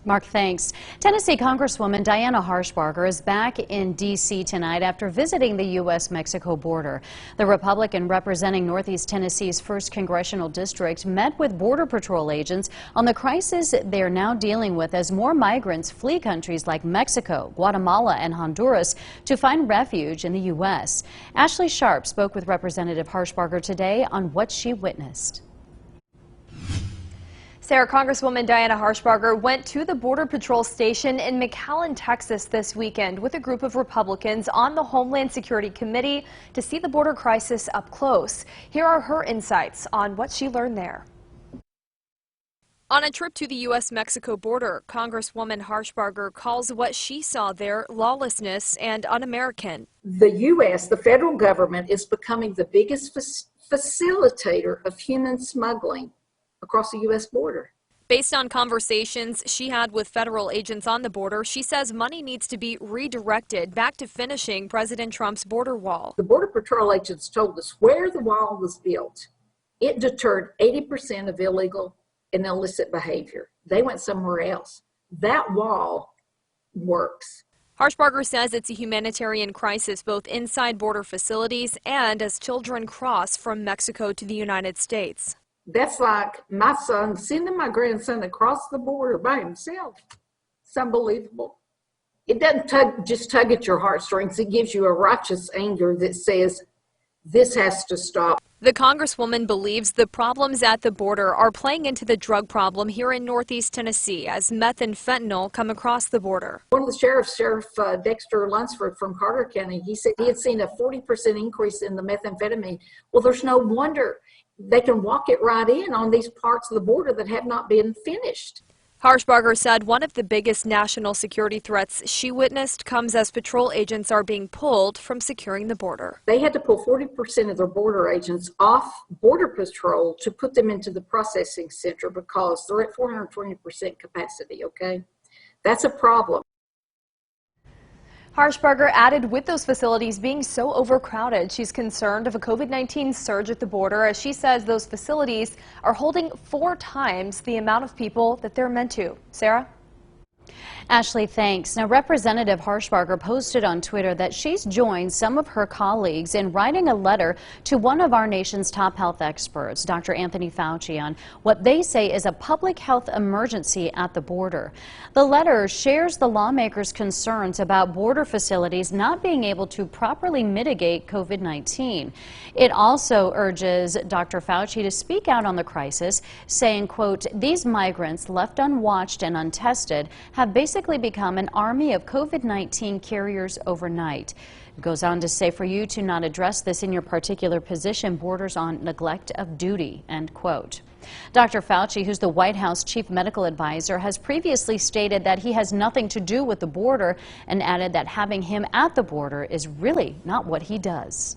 Mark, thanks. Tennessee Congresswoman Diana Harshbarger is back in D.C. tonight after visiting the U.S. Mexico border. The Republican representing Northeast Tennessee's 1st Congressional District met with Border Patrol agents on the crisis they're now dealing with as more migrants flee countries like Mexico, Guatemala, and Honduras to find refuge in the U.S. Ashley Sharp spoke with Representative Harshbarger today on what she witnessed. Sarah, Congresswoman Diana Harshbarger went to the Border Patrol station in McAllen, Texas this weekend with a group of Republicans on the Homeland Security Committee to see the border crisis up close. Here are her insights on what she learned there. On a trip to the U.S. Mexico border, Congresswoman Harshbarger calls what she saw there lawlessness and un-American. The U.S., the federal government, is becoming the biggest facilitator of human smuggling across the U.S. border. Based on conversations she had with federal agents on the border, she says money needs to be redirected back to finishing President Trump's border wall. The Border Patrol agents told us where the wall was built, it deterred 80% of illegal and illicit behavior. They went somewhere else. That wall works. Harshbarger says it's a humanitarian crisis both inside border facilities and as children cross from Mexico to the United States. That's like my son sending my grandson across the border by himself. It's unbelievable. It doesn't just tug at your heartstrings. It gives you a righteous anger that says this has to stop. The Congresswoman believes the problems at the border are playing into the drug problem here in Northeast Tennessee as meth and fentanyl come across the border. One of the sheriffs, Sheriff Dexter Lunsford from Carter County, he said he had seen a 40% increase in the methamphetamine. Well, there's no wonder. They can walk it right in on these parts of the border that have not been finished. Harshbarger said one of the biggest national security threats she witnessed comes as patrol agents are being pulled from securing the border. They had to pull 40% of their border agents off Border Patrol to put them into the processing center because they're at 420% capacity, okay? That's a problem. Harshbarger added with those facilities being so overcrowded, she's concerned of a COVID-19 surge at the border as she says those facilities are holding 4 times the amount of people that they're meant to. Sarah? Ashley, thanks. Now, Representative Harshbarger posted on Twitter that she's joined some of her colleagues in writing a letter to one of our nation's top health experts, Dr. Anthony Fauci, on what they say is a public health emergency at the border. The letter shares the lawmakers' concerns about border facilities not being able to properly mitigate COVID-19. It also urges Dr. Fauci to speak out on the crisis, saying, quote, "These migrants left unwatched and untested have basically become an army of COVID-19 carriers overnight." It goes on to say, for you to not address this in your particular position borders on neglect of duty, end quote. Dr. Fauci, who's the White House chief medical advisor, has previously stated that he has nothing to do with the border and added that having him at the border is really not what he does.